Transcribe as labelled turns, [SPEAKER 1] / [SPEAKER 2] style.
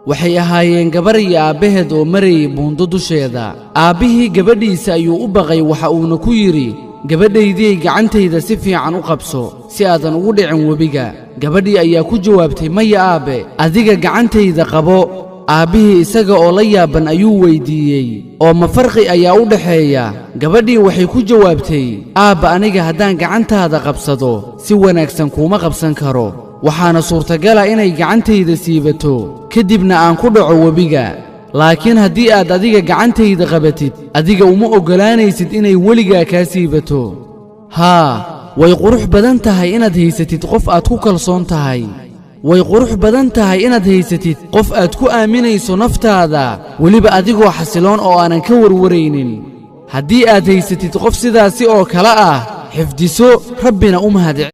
[SPEAKER 1] waxay ahaayeen gabar iyo aabbaheed oo marayay buundo dusheeda. Aabbihii gabadhiisa ayuu u baqay, waxa uuna ku yidhi, gabadhaydii gacantayda si fiican u qabso si aadan ugu dhicin webiga. Gabadhii ayaa ku jawaabtay, maya aabe, adiga gacantayda qabo. Aabbihii isaga oo la yaaban ayuu weydiiyey, oo ma farqi ayaa u dhaxeeya? Gabadhii waxay ku jawaabtay, aabba, aniga haddaan gacantaada qabsado si wanaagsan kuuma qabsan karo, waxaana suurtagala inay gacantayda siibato kadibna aan ku dhaco webiga. laakiin haddii aad adiga gacantayda qabatid, adiga uma oggolaanaysid inay weligaa kaa siibato. way qurux badan tahay inaad haysatid qof aad ku kalsoon tahay. way qurux badan tahay inaad haysatid qof aad ku aaminayso naftaada, weliba adigoo xasiloon oo aanan ka warwaraynin. haddii aad haysatid qof sidaasi oo kale ah, xifdiso, rabbina u mahad